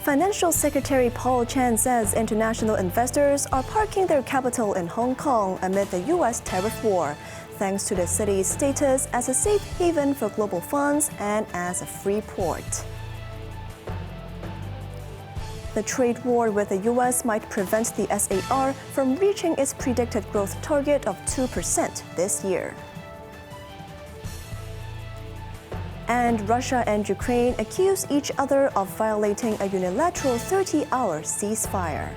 Financial Secretary Paul Chan says international investors are parking their capital in Hong Kong amid the U.S. tariff war, thanks to the city's status as a safe haven for global funds and as a free port. The trade war with the U.S. might prevent the SAR from reaching its predicted growth target of 2% this year. And Russia and Ukraine accuse each other of violating a unilateral 30-hour ceasefire.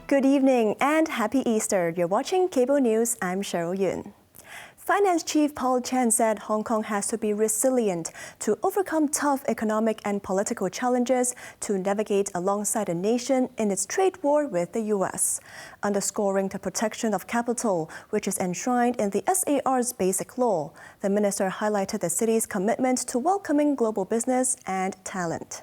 Good evening and happy Easter. You're watching Cable News. I'm Cheryl Yun. Finance Chief Paul Chan said Hong Kong has to be resilient to overcome tough economic and political challenges to navigate alongside a nation in its trade war with the U.S., underscoring the protection of capital, which is enshrined in the SAR's basic law. The minister highlighted the city's commitment to welcoming global business and talent.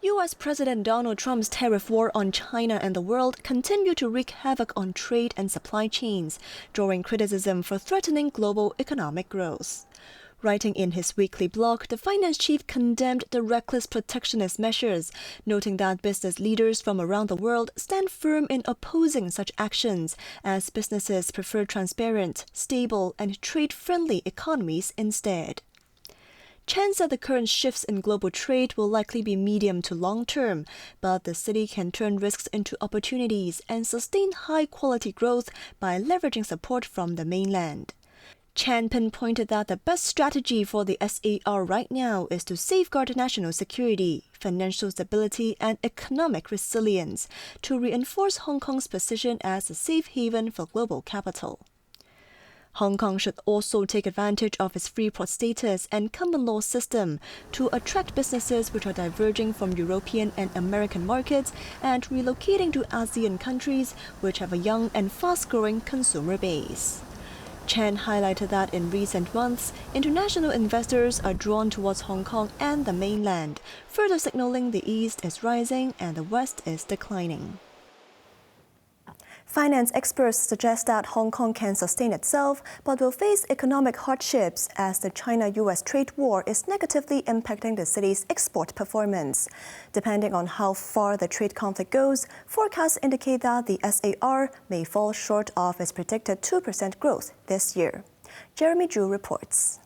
U.S. President Donald Trump's tariff war on China and the world continued to wreak havoc on trade and supply chains, drawing criticism for threatening global economic growth. Writing in his weekly blog, the finance chief condemned the reckless protectionist measures, noting that business leaders from around the world stand firm in opposing such actions, as businesses prefer transparent, stable, and trade-friendly economies instead. Chan said the current shifts in global trade will likely be medium to long term, but the city can turn risks into opportunities and sustain high-quality growth by leveraging support from the mainland. Chan pinpointed that the best strategy for the SAR right now is to safeguard national security, financial stability, and economic resilience to reinforce Hong Kong's position as a safe haven for global capital. Hong Kong should also take advantage of its free port status and common law system to attract businesses which are diverging from European and American markets and relocating to ASEAN countries which have a young and fast-growing consumer base. Chan highlighted that in recent months, international investors are drawn towards Hong Kong and the mainland, further signaling the East is rising and the West is declining. Finance experts suggest that Hong Kong can sustain itself, but will face economic hardships as the China-US trade war is negatively impacting the city's export performance. Depending on how far the trade conflict goes, forecasts indicate that the SAR may fall short of its predicted 2% growth this year. Jeremy Zhu reports.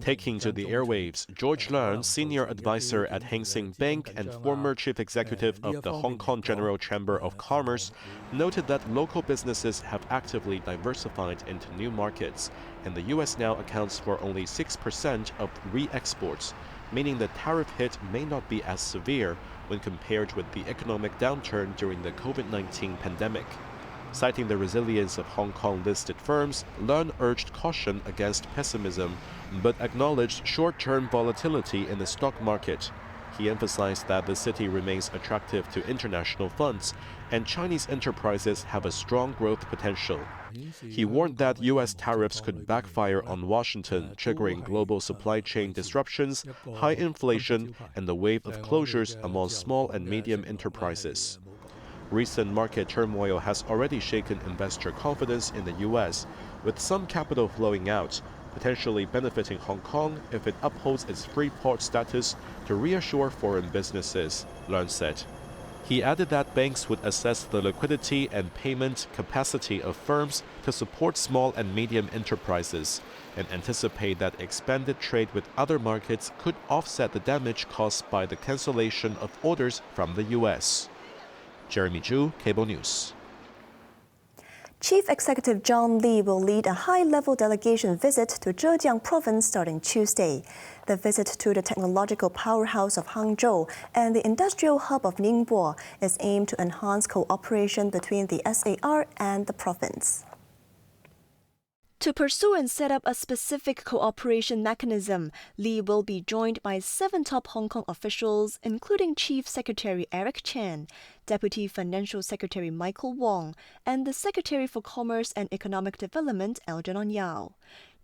Taking to the airwaves, George Leung, senior advisor at Heng Seng Bank and former chief executive of the Hong Kong General Chamber of Commerce, noted that local businesses have actively diversified into new markets, and the U.S. now accounts for only 6% of re-exports, meaning the tariff hit may not be as severe when compared with the economic downturn during the COVID-19 pandemic. Citing the resilience of Hong Kong-listed firms, Leung urged caution against pessimism, but acknowledged short-term volatility in the stock market. He emphasized that the city remains attractive to international funds, and Chinese enterprises have a strong growth potential. He warned that U.S. tariffs could backfire on Washington, triggering global supply chain disruptions, high inflation, and the wave of closures among small and medium enterprises. Recent market turmoil has already shaken investor confidence in the U.S., with some capital flowing out, potentially benefiting Hong Kong if it upholds its free port status to reassure foreign businesses, Leung said. He added that banks would assess the liquidity and payment capacity of firms to support small and medium enterprises, and anticipate that expanded trade with other markets could offset the damage caused by the cancellation of orders from the U.S. Jeremy Zhu, Cable News. Chief Executive John Lee will lead a high-level delegation visit to Zhejiang Province starting Tuesday. The visit to the technological powerhouse of Hangzhou and the industrial hub of Ningbo is aimed to enhance cooperation between the SAR and the province. To pursue and set up a specific cooperation mechanism, Lee will be joined by 7 top Hong Kong officials, including Chief Secretary Eric Chan, Deputy Financial Secretary Michael Wong, and the Secretary for Commerce and Economic Development Algernon Yao.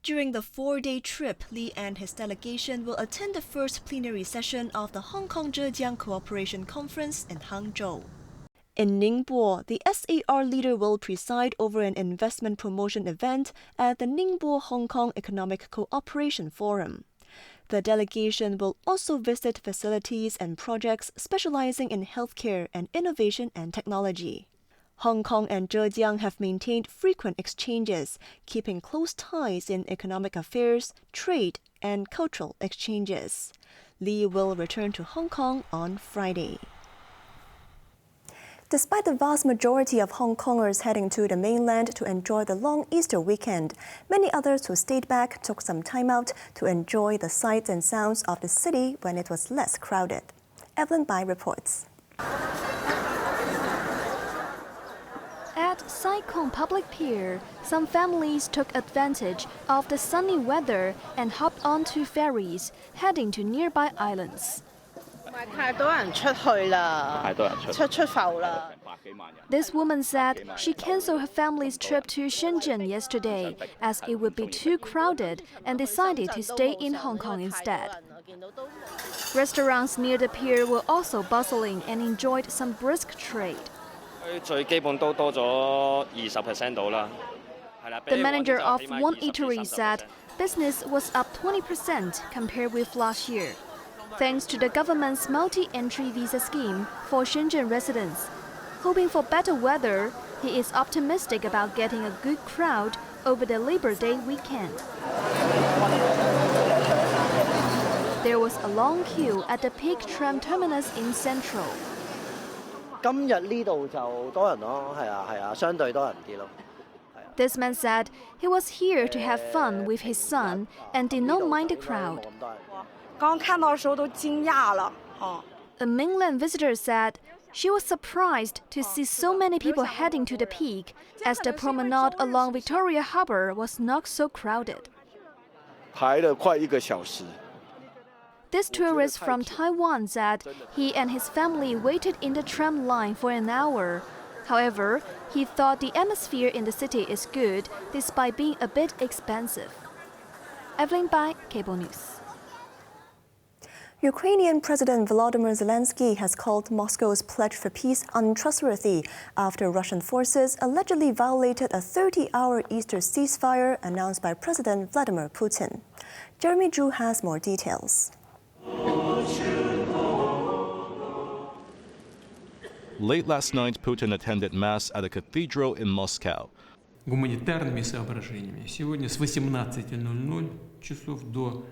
During the 4-day trip, Li and his delegation will attend the first plenary session of the Hong Kong-Zhejiang Cooperation Conference in Hangzhou. In Ningbo, the SAR leader will preside over an investment promotion event at the Ningbo-Hong Kong Economic Cooperation Forum. The delegation will also visit facilities and projects specializing in healthcare and innovation and technology. Hong Kong and Zhejiang have maintained frequent exchanges, keeping close ties in economic affairs, trade, and cultural exchanges. Li will return to Hong Kong on Friday. Despite the vast majority of Hong Kongers heading to the mainland to enjoy the long Easter weekend, many others who stayed back took some time out to enjoy the sights and sounds of the city when it was less crowded. Evelyn Bai reports. At Sai Kung Public Pier, some families took advantage of the sunny weather and hopped onto ferries, heading to nearby islands. This woman said she canceled her family's trip to Shenzhen yesterday as it would be too crowded and decided to stay in Hong Kong instead. Restaurants near the pier were also bustling and enjoyed some brisk trade. The manager of one eatery said business was up 20% compared with last year, thanks to the government's multi-entry visa scheme for Shenzhen residents. Hoping for better weather, he is optimistic about getting a good crowd over the Labor Day weekend. There was a long queue at the Peak Tram terminus in Central. This man said he was here to have fun with his son and did not mind the crowd. A mainland visitor said she was surprised to see so many people heading to the peak, as the promenade along Victoria Harbour was not so crowded. This tourist from Taiwan said he and his family waited in the tram line for an hour. However, he thought the atmosphere in the city is good, despite being a bit expensive. Evelyn Bai, Cable News. Ukrainian President Volodymyr Zelensky has called Moscow's pledge for peace untrustworthy after Russian forces allegedly violated a 30-hour Easter ceasefire announced by President Vladimir Putin. Jeremy Zhu has more details. Late last night, Putin attended Mass at a cathedral in Moscow. Гуманитарными соображениями сегодня с 18:00 часов до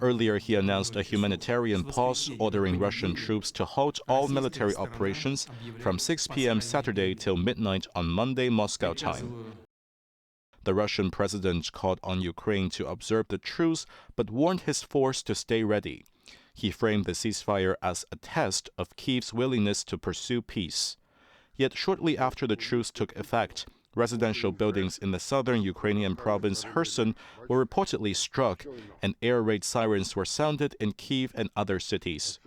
Earlier, he announced a humanitarian pause, ordering Russian troops to halt all military operations from 6 p.m. Saturday till midnight on Monday, Moscow time. The Russian president called on Ukraine to observe the truce, but warned his force to stay ready. He framed the ceasefire as a test of Kyiv's willingness to pursue peace. Yet shortly after the truce took effect, residential buildings in the southern Ukrainian province Kherson were reportedly struck, and air raid sirens were sounded in Kyiv and other cities.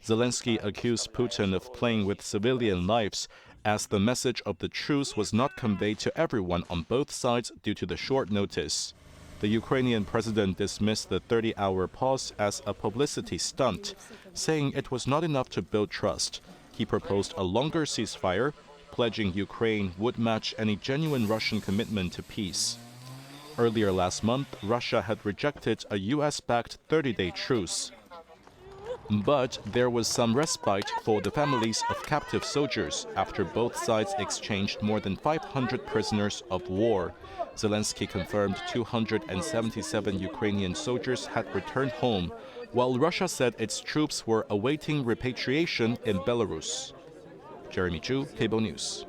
Zelensky accused Putin of playing with civilian lives, as the message of the truce was not conveyed to everyone on both sides due to the short notice. The Ukrainian president dismissed the 30-hour pause as a publicity stunt, saying it was not enough to build trust. He proposed a longer ceasefire, pledging Ukraine would match any genuine Russian commitment to peace. Earlier last month, Russia had rejected a US-backed 30-day truce. But there was some respite for the families of captive soldiers after both sides exchanged more than 500 prisoners of war. Zelensky confirmed 277 Ukrainian soldiers had returned home, while Russia said its troops were awaiting repatriation in Belarus. Jeremy Zhu, Cable News.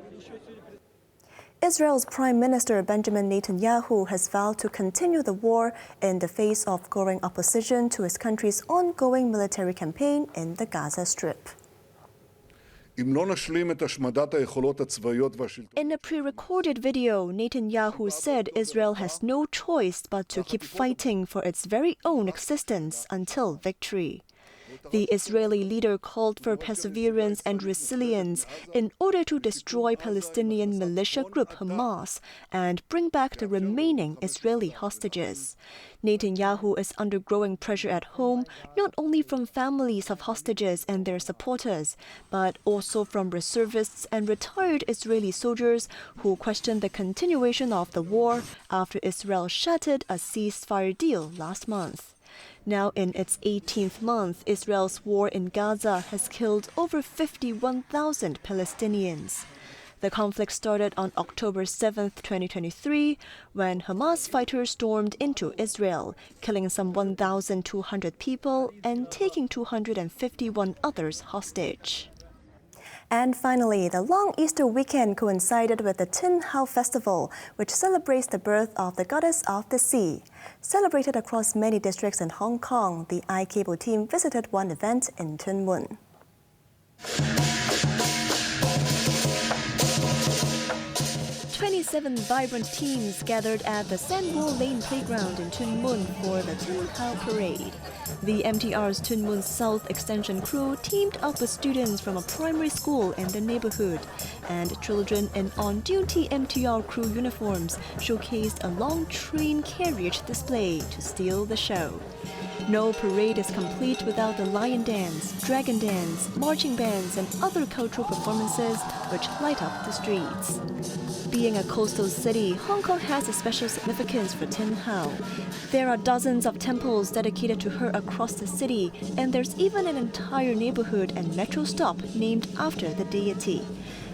Israel's Prime Minister Benjamin Netanyahu has vowed to continue the war in the face of growing opposition to his country's ongoing military campaign in the Gaza Strip. In a pre-recorded video, Netanyahu said Israel has no choice but to keep fighting for its very own existence until victory. The Israeli leader called for perseverance and resilience in order to destroy Palestinian militia group Hamas and bring back the remaining Israeli hostages. Netanyahu is under growing pressure at home, not only from families of hostages and their supporters, but also from reservists and retired Israeli soldiers who question the continuation of the war after Israel shattered a ceasefire deal last month. Now in its 18th month, Israel's war in Gaza has killed over 51,000 Palestinians. The conflict started on October 7, 2023, when Hamas fighters stormed into Israel, killing some 1,200 people and taking 251 others hostage. And finally, the long Easter weekend coincided with the Tin Hau Festival, which celebrates the birth of the goddess of the sea. Celebrated across many districts in Hong Kong, the iCable team visited one event in Tuen Mun. 27 vibrant teams gathered at the Sandwall Lane Playground in Tuen Mun for the Tin Hau Parade. The MTR's Tuen Mun South Extension crew teamed up with students from a primary school in the neighborhood, and children in on-duty MTR crew uniforms showcased a long train carriage display to steal the show. No parade is complete without the lion dance, dragon dance, marching bands, and other cultural performances which light up the streets. Being a coastal city, Hong Kong has a special significance for Tin Hau. There are dozens of temples dedicated to her across the city, and there's even an entire neighborhood and metro stop named after the deity.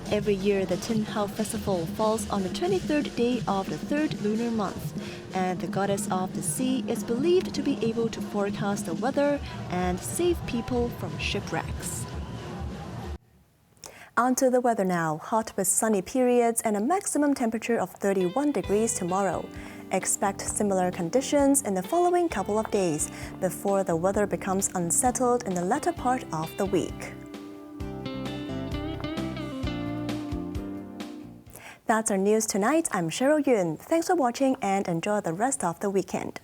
Every year, the Tin Hau Festival falls on the 23rd day of the third lunar month, and the goddess of the sea is believed to be able to forecast the weather and save people from shipwrecks. On to the weather now. Hot with sunny periods and a maximum temperature of 31 degrees tomorrow. Expect similar conditions in the following couple of days before the weather becomes unsettled in the latter part of the week. That's our news tonight. I'm Cheryl Yun. Thanks for watching and enjoy the rest of the weekend.